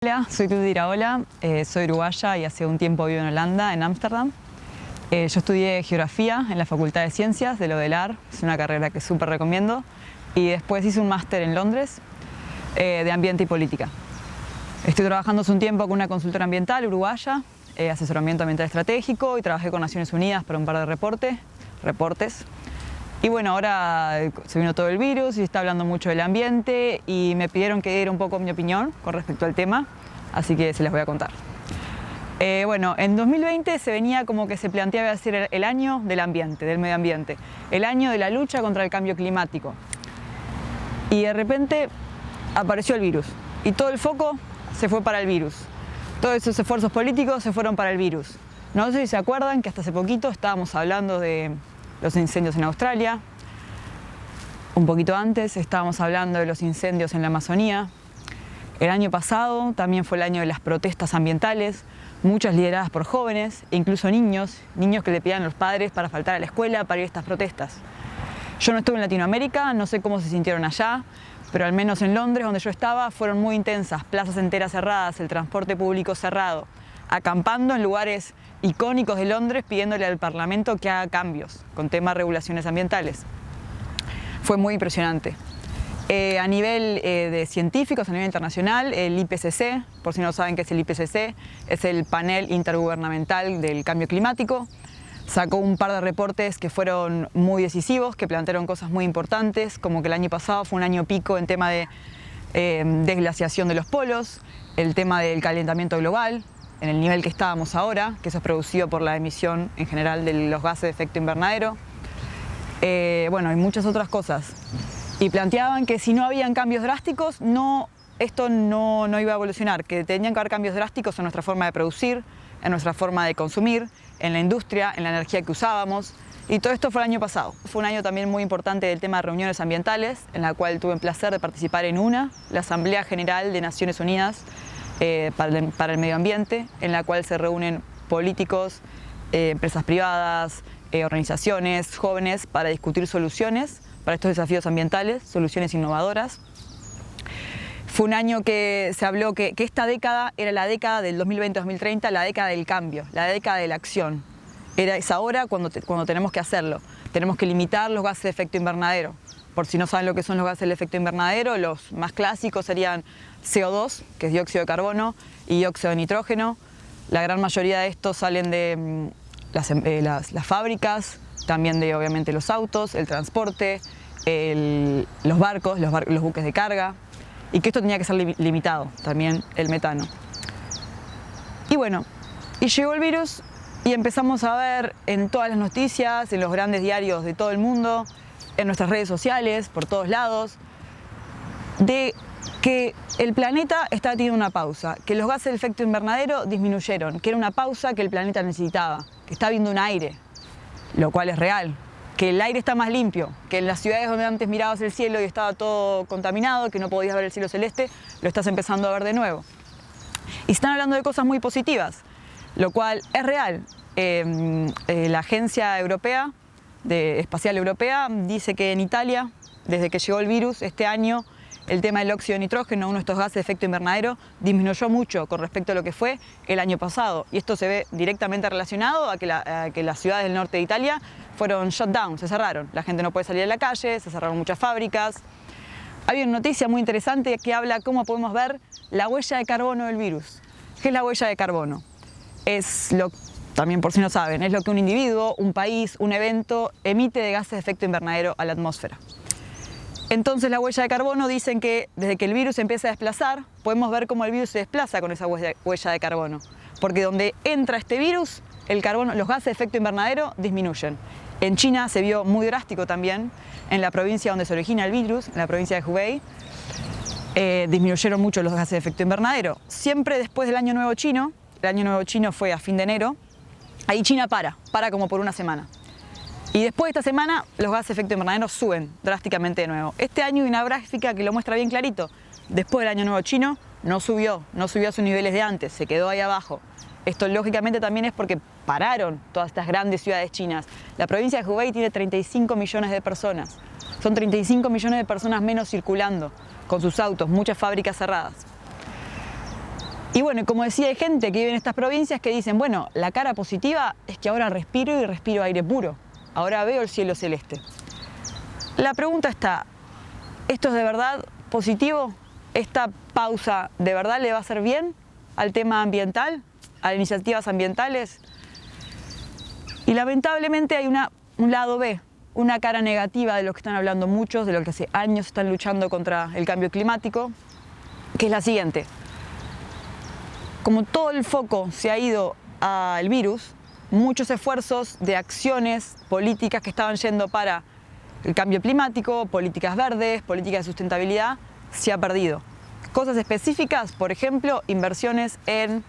Hola, soy Tuti Iraola, soy uruguaya y hace un tiempo vivo en Holanda, en Ámsterdam. Yo estudié Geografía en la Facultad de Ciencias de Lodelar, es una carrera que súper recomiendo, y después hice un máster en Londres de Ambiente y Política. Estoy trabajando hace un tiempo con una consultora ambiental uruguaya, asesoramiento ambiental estratégico, y trabajé con Naciones Unidas para un par de reportes. Y bueno, ahora se vino todo el virus y se está hablando mucho del ambiente y me pidieron que diera un poco mi opinión con respecto al tema, así que se les voy a contar. Bueno, en 2020 se venía como que se planteaba ser el año del ambiente, del medio ambiente, el año de la lucha contra el cambio climático. Y de repente apareció el virus y todo el foco se fue para el virus. Todos esos esfuerzos políticos se fueron para el virus. No sé si se acuerdan que hasta hace poquito estábamos hablando de los incendios en Australia. Un poquito antes estábamos hablando de los incendios en la Amazonía. El año pasado también fue el año de las protestas ambientales, muchas lideradas por jóvenes, e incluso niños que le pedían a los padres para faltar a la escuela para ir a estas protestas. Yo no estuve en Latinoamérica, no sé cómo se sintieron allá, pero al menos en Londres, donde yo estaba, fueron muy intensas, plazas enteras cerradas, el transporte público cerrado, acampando en lugares icónicos de Londres pidiéndole al Parlamento que haga cambios con temas de regulaciones ambientales. Fue muy impresionante. A nivel de científicos, a nivel internacional, el IPCC, por si no saben qué es el IPCC, es el panel intergubernamental del cambio climático. Sacó un par de reportes que fueron muy decisivos, que plantearon cosas muy importantes, como que el año pasado fue un año pico en tema de desglaciación de los polos, el tema del calentamiento global, en el nivel que estábamos ahora, que eso es producido por la emisión en general de los gases de efecto invernadero. Bueno, y muchas otras cosas. Y planteaban que si no habían cambios drásticos, esto no iba a evolucionar, que tenían que haber cambios drásticos en nuestra forma de producir, en nuestra forma de consumir, en la industria, en la energía que usábamos. Y todo esto fue el año pasado. Fue un año también muy importante del tema de reuniones ambientales, en la cual tuve el placer de participar en la Asamblea General de Naciones Unidas para el medio ambiente, en la cual se reúnen políticos, empresas privadas, organizaciones, jóvenes, para discutir soluciones para estos desafíos ambientales, soluciones innovadoras. Fue un año que se habló que esta década era la década del 2020-2030, la década del cambio, la década de la acción. Es ahora cuando tenemos que hacerlo. Tenemos que limitar los gases de efecto invernadero. Por si no saben lo que son los gases de efecto invernadero, los más clásicos serían CO2, que es dióxido de carbono, y dióxido de nitrógeno. La gran mayoría de estos salen de las fábricas, también de obviamente los autos, el transporte, los barcos, los buques de carga, y que esto tenía que ser limitado, también el metano. Y bueno, y llegó el virus y empezamos a ver en todas las noticias, en los grandes diarios de todo el mundo, en nuestras redes sociales, por todos lados, de que el planeta está teniendo una pausa, que los gases de efecto invernadero disminuyeron, que era una pausa que el planeta necesitaba, que está habiendo un aire, lo cual es real, que el aire está más limpio, que en las ciudades donde antes mirabas el cielo y estaba todo contaminado, que no podías ver el cielo celeste, lo estás empezando a ver de nuevo. Y están hablando de cosas muy positivas, lo cual es real. La Agencia Europea, Espacial Europea, dice que en Italia, desde que llegó el virus este año, el tema del óxido de nitrógeno, uno de estos gases de efecto invernadero, disminuyó mucho con respecto a lo que fue el año pasado. Y esto se ve directamente relacionado a que las ciudades del norte de Italia fueron shut down, se cerraron. La gente no puede salir a la calle, se cerraron muchas fábricas. Había una noticia muy interesante que habla cómo podemos ver la huella de carbono del virus. ¿Qué es la huella de carbono? También por si no saben, es lo que un individuo, un país, un evento emite de gases de efecto invernadero a la atmósfera. Entonces la huella de carbono dicen que desde que el virus se empieza a desplazar, podemos ver cómo el virus se desplaza con esa huella de carbono. Porque donde entra este virus, los gases de efecto invernadero disminuyen. En China se vio muy drástico también, en la provincia donde se origina el virus, en la provincia de Hubei, disminuyeron mucho los gases de efecto invernadero. Siempre después del Año Nuevo Chino, el Año Nuevo Chino fue a fin de enero, ahí China para como por una semana. Y después de esta semana, los gases de efecto invernadero suben drásticamente de nuevo. Este año hay una gráfica que lo muestra bien clarito. Después del Año Nuevo Chino, no subió a sus niveles de antes, se quedó ahí abajo. Esto lógicamente también es porque pararon todas estas grandes ciudades chinas. La provincia de Hubei tiene 35 millones de personas. Son 35 millones de personas menos circulando con sus autos, muchas fábricas cerradas. Y bueno, como decía, hay gente que vive en estas provincias que dicen, bueno, la cara positiva es que ahora respiro y respiro aire puro. Ahora veo el cielo celeste. La pregunta está, ¿esto es de verdad positivo? ¿Esta pausa de verdad le va a hacer bien al tema ambiental, a las iniciativas ambientales? Y lamentablemente hay un lado B, una cara negativa de lo que están hablando muchos, de lo que hace años están luchando contra el cambio climático, que es la siguiente. Como todo el foco se ha ido al virus, muchos esfuerzos de acciones políticas que estaban yendo para el cambio climático, políticas verdes, políticas de sustentabilidad, se ha perdido. Cosas específicas, por ejemplo, inversiones en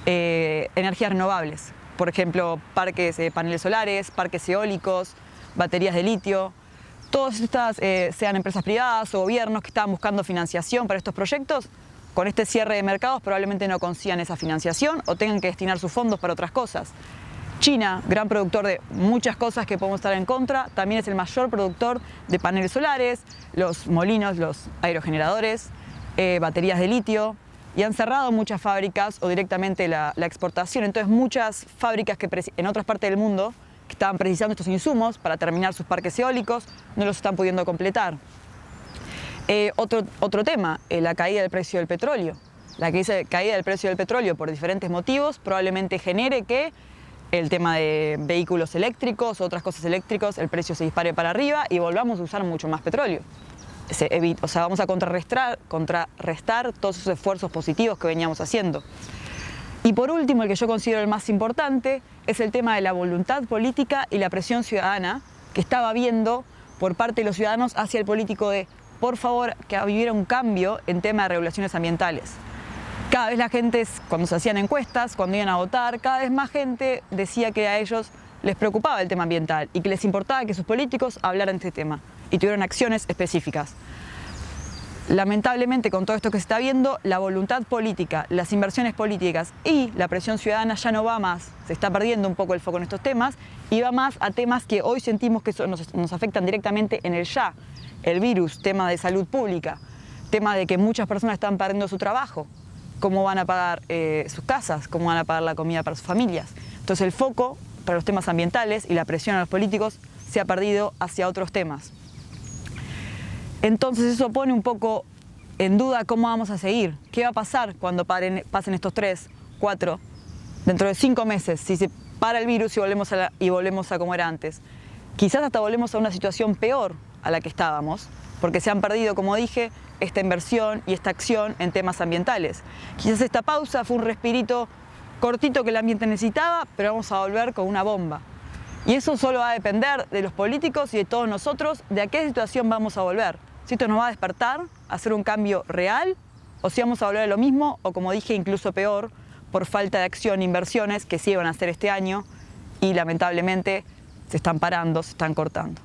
energías renovables. Por ejemplo, parques de paneles solares, parques eólicos, baterías de litio. Todas estas, sean empresas privadas o gobiernos que estaban buscando financiación para estos proyectos, con este cierre de mercados probablemente no consigan esa financiación o tengan que destinar sus fondos para otras cosas. China, gran productor de muchas cosas que podemos estar en contra, también es el mayor productor de paneles solares, los molinos, los aerogeneradores, baterías de litio, y han cerrado muchas fábricas o directamente la exportación. Entonces muchas fábricas que en otras partes del mundo que estaban precisando estos insumos para terminar sus parques eólicos no los están pudiendo completar. Otro tema, la caída del precio del petróleo. La caída del precio del petróleo por diferentes motivos probablemente genere que el tema de vehículos eléctricos, otras cosas eléctricas, el precio se dispare para arriba y volvamos a usar mucho más petróleo. O sea, vamos a contrarrestar todos esos esfuerzos positivos que veníamos haciendo. Y por último, el que yo considero el más importante, es el tema de la voluntad política y la presión ciudadana que estaba habiendo por parte de los ciudadanos hacia el político de, por favor, que hubiera un cambio en tema de regulaciones ambientales. Cada vez la gente, cuando se hacían encuestas, cuando iban a votar, cada vez más gente decía que a ellos les preocupaba el tema ambiental y que les importaba que sus políticos hablaran de este tema y tuvieron acciones específicas. Lamentablemente, con todo esto que se está viendo, la voluntad política, las inversiones políticas y la presión ciudadana ya no va más, se está perdiendo un poco el foco en estos temas y va más a temas que hoy sentimos que nos afectan directamente en el ya. El virus, tema de salud pública, tema de que muchas personas están perdiendo su trabajo, cómo van a pagar sus casas, cómo van a pagar la comida para sus familias. Entonces el foco para los temas ambientales y la presión a los políticos se ha perdido hacia otros temas. Entonces eso pone un poco en duda cómo vamos a seguir. ¿Qué va a pasar cuando pasen estos 3, 4, dentro de 5 meses? Si se para el virus y volvemos a como era antes. Quizás hasta volvemos a una situación peor a la que estábamos, porque se han perdido, como dije, esta inversión y esta acción en temas ambientales. Quizás esta pausa fue un respirito cortito que el ambiente necesitaba, pero vamos a volver con una bomba. Y eso solo va a depender de los políticos y de todos nosotros, de a qué situación vamos a volver. Si esto nos va a despertar, a hacer un cambio real, o si vamos a volver a lo mismo, o como dije, incluso peor, por falta de acción e inversiones que sí iban a hacer este año y lamentablemente se están parando, se están cortando.